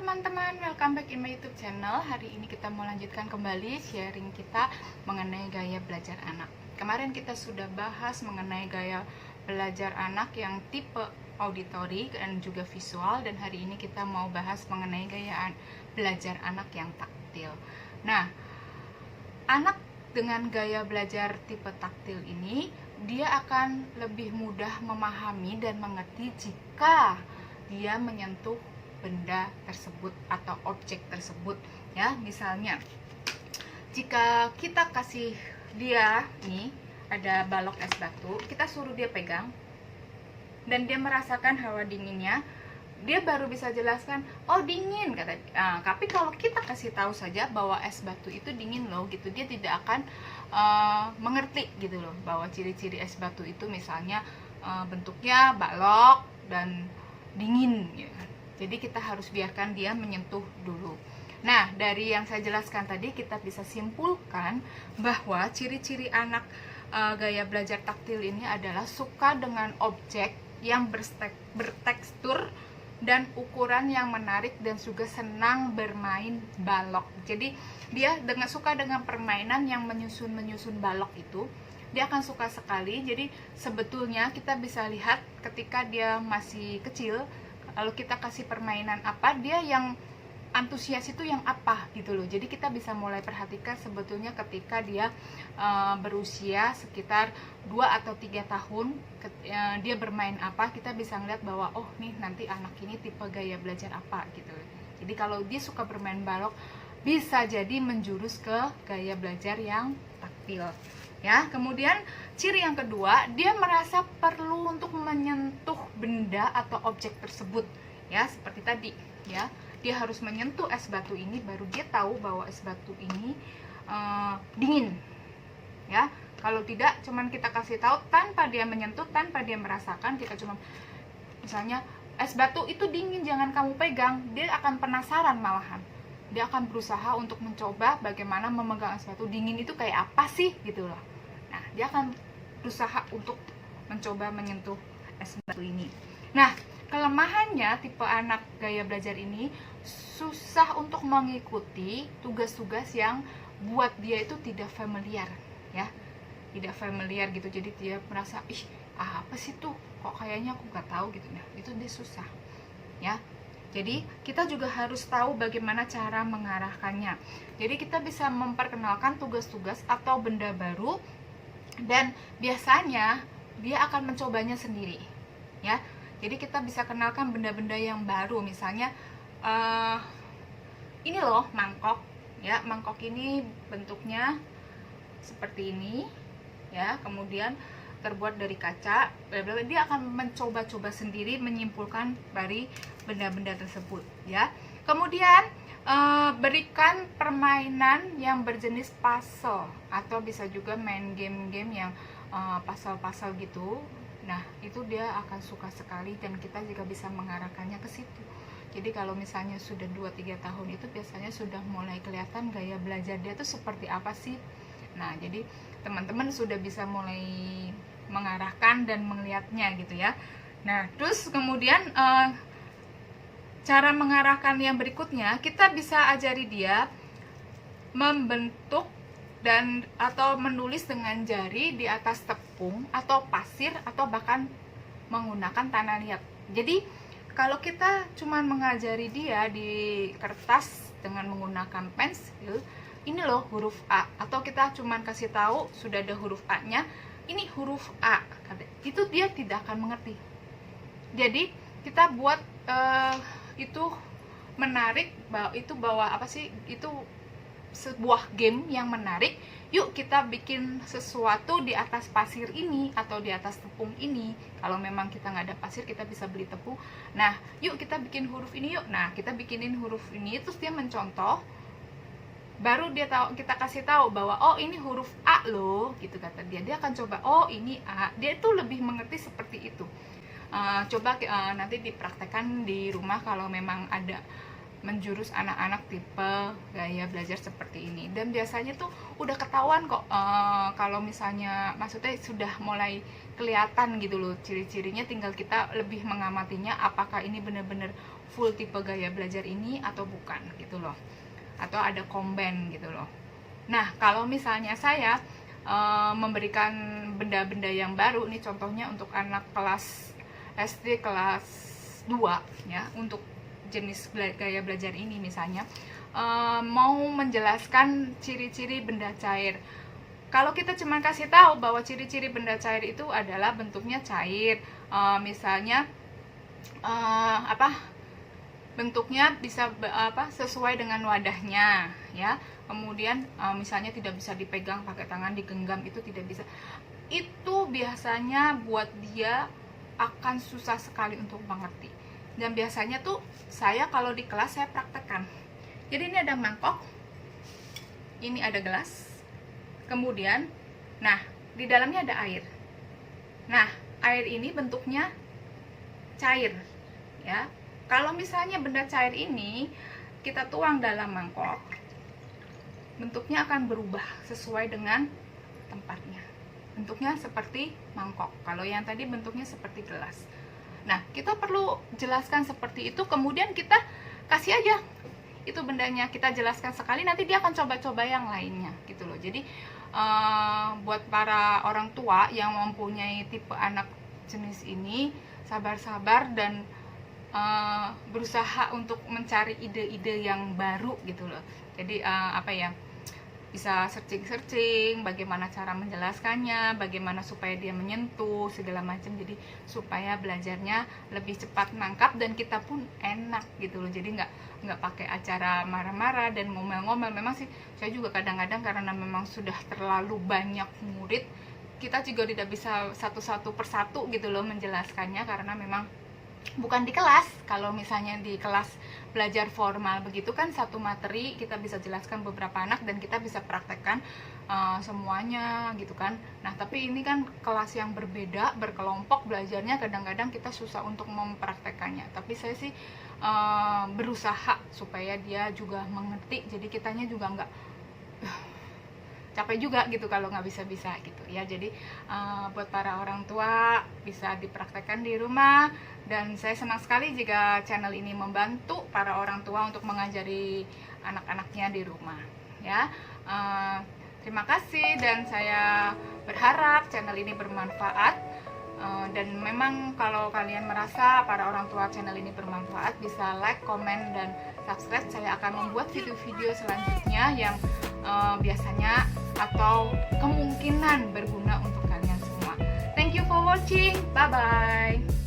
teman-teman, welcome back in my YouTube channel. Hari ini kita mau lanjutkan kembali sharing kita mengenai gaya belajar anak. Kemarin kita sudah bahas mengenai gaya belajar anak yang tipe auditory dan juga visual, dan hari ini kita mau bahas mengenai gaya belajar anak yang taktil. Nah, anak dengan gaya belajar tipe taktil ini, dia akan lebih mudah memahami dan mengerti jika dia menyentuh benda tersebut atau objek tersebut, ya. Misalnya jika kita kasih dia nih ada balok es batu, kita suruh dia pegang dan dia merasakan hawa dinginnya, dia baru bisa jelaskan, oh dingin, kata. Tapi kalau kita kasih tahu saja bahwa es batu itu dingin loh gitu, dia tidak akan mengerti gitu loh, bahwa ciri-ciri es batu itu misalnya bentuknya balok dan dingin gitu. Jadi kita harus biarkan dia menyentuh dulu. Nah, dari yang saya jelaskan tadi kita bisa simpulkan bahwa ciri-ciri anak gaya belajar taktil ini adalah suka dengan objek yang bertekstur dan ukuran yang menarik, dan juga senang bermain balok. Jadi dia suka dengan permainan yang menyusun balok itu. Dia akan suka sekali. Jadi sebetulnya kita bisa lihat ketika dia masih kecil, lalu kita kasih permainan apa, dia yang antusias itu yang apa gitu loh. Jadi kita bisa mulai perhatikan sebetulnya ketika dia berusia sekitar 2 atau 3 tahun, dia bermain apa, kita bisa ngeliat bahwa oh nih nanti anak ini tipe gaya belajar apa gitu. Jadi kalau dia suka bermain balok, bisa jadi menjurus ke gaya belajar yang taktil, ya. Kemudian ciri yang kedua, dia merasa perlu untuk menyentuh benda atau objek tersebut, ya, seperti tadi, ya. Dia harus menyentuh es batu ini baru dia tahu bahwa es batu ini dingin, ya. Kalau tidak, cuman kita kasih tahu tanpa dia menyentuh, tanpa dia merasakan, kita cuma misalnya es batu itu dingin, jangan kamu pegang, dia akan penasaran malahan. Dia akan berusaha untuk mencoba bagaimana memegang es batu dingin itu kayak apa sih gitu loh. Nah, dia akan berusaha untuk mencoba menyentuh es batu ini. Nah, kelemahannya tipe anak gaya belajar ini susah untuk mengikuti tugas-tugas yang buat dia itu tidak familiar, ya. Tidak familiar gitu. Jadi dia merasa, ih, apa sih tuh? Kok kayaknya aku nggak tahu gitu. Nah, itu dia susah, ya. Jadi kita juga harus tahu bagaimana cara mengarahkannya. Jadi kita bisa memperkenalkan tugas-tugas atau benda baru, dan biasanya dia akan mencobanya sendiri, ya. Jadi kita bisa kenalkan benda-benda yang baru, misalnya ini loh mangkok, ya. Mangkok ini bentuknya seperti ini, ya. Kemudian terbuat dari kaca. Dia akan mencoba-coba sendiri menyimpulkan dari benda-benda tersebut, ya. Kemudian berikan permainan yang berjenis puzzle, atau bisa juga main game-game yang puzzle-puzzle gitu. Nah, itu dia akan suka sekali, dan kita juga bisa mengarahkannya ke situ. Jadi kalau misalnya sudah 2-3 tahun itu biasanya sudah mulai kelihatan gaya belajar dia tuh seperti apa sih. Nah, jadi teman-teman sudah bisa mulai mengarahkan dan melihatnya gitu, ya. Nah, terus kemudian cara mengarahkan yang berikutnya, kita bisa ajari dia membentuk dan atau menulis dengan jari di atas tepung atau pasir, atau bahkan menggunakan tanah liat. Jadi kalau kita cuma mengajari dia di kertas dengan menggunakan pensil, ini loh huruf A, atau kita cuma kasih tahu sudah ada huruf A-nya, ini huruf A, itu dia tidak akan mengerti. Jadi kita buat itu menarik, bahwa apa sih, itu sebuah game yang menarik. Yuk kita bikin sesuatu di atas pasir ini atau di atas tepung ini. Kalau memang kita nggak ada pasir, kita bisa beli tepung. Nah, yuk kita bikin huruf ini yuk. Nah, kita bikinin huruf ini, terus dia mencontoh, baru dia tahu, kita kasih tahu bahwa oh ini huruf A loh gitu, kata dia. Dia akan coba, oh ini A. Dia itu lebih mengerti seperti itu. Coba nanti dipraktekkan di rumah kalau memang ada menjurus anak-anak tipe gaya belajar seperti ini. Dan biasanya tuh udah ketahuan kok, kalau misalnya maksudnya sudah mulai kelihatan gitu loh ciri-cirinya, tinggal kita lebih mengamatinya apakah ini benar-benar full tipe gaya belajar ini atau bukan gitu loh, atau ada combine gitu loh. Nah, kalau misalnya saya memberikan benda-benda yang baru, ini contohnya untuk anak kelas SD kelas 2 ya, untuk jenis gaya belajar ini misalnya mau menjelaskan ciri-ciri benda cair. Kalau kita cuma kasih tahu bahwa ciri-ciri benda cair itu adalah bentuknya cair, misalnya bentuknya bisa sesuai dengan wadahnya ya, kemudian misalnya tidak bisa dipegang pakai tangan, digenggam, itu tidak bisa, itu biasanya buat dia akan susah sekali untuk mengerti. Dan biasanya tuh saya kalau di kelas saya praktekkan. Jadi ini ada mangkok, ini ada gelas, kemudian nah di dalamnya ada air. Nah, air ini bentuknya cair ya. Kalau misalnya benda cair ini kita tuang dalam mangkok, bentuknya akan berubah sesuai dengan tempatnya. Bentuknya seperti mangkok. Kalau yang tadi bentuknya seperti gelas. Nah, kita perlu jelaskan seperti itu, kemudian kita kasih aja itu bendanya, kita jelaskan sekali, nanti dia akan coba-coba yang lainnya gitu loh. Jadi buat para orang tua yang mempunyai tipe anak jenis ini, sabar-sabar dan berusaha untuk mencari ide-ide yang baru gitu loh. Jadi bisa searching bagaimana cara menjelaskannya, bagaimana supaya dia menyentuh segala macam, jadi supaya belajarnya lebih cepat nangkap dan kita pun enak gitu loh. Jadi nggak pakai acara marah-marah dan ngomel-ngomel. Memang sih saya juga kadang-kadang karena memang sudah terlalu banyak murid, kita juga tidak bisa satu-satu persatu gitu loh menjelaskannya, karena memang bukan di kelas. Kalau misalnya di kelas belajar formal begitu kan satu materi kita bisa jelaskan beberapa anak dan kita bisa praktekkan semuanya gitu kan. Nah, tapi ini kan kelas yang berbeda, berkelompok belajarnya, kadang-kadang kita susah untuk mempraktekannya. Tapi saya sih berusaha supaya dia juga mengerti, jadi kitanya juga nggak capek juga gitu kalau nggak bisa-bisa gitu ya. Jadi buat para orang tua bisa dipraktekkan di rumah, dan saya senang sekali jika channel ini membantu para orang tua untuk mengajari anak-anaknya di rumah ya. Terima kasih, dan saya berharap channel ini bermanfaat. Dan memang kalau kalian merasa para orang tua channel ini bermanfaat, bisa like, komen, dan subscribe. Saya akan membuat video-video selanjutnya yang biasanya atau kemungkinan berguna untuk kalian semua. Thank you for watching. Bye bye.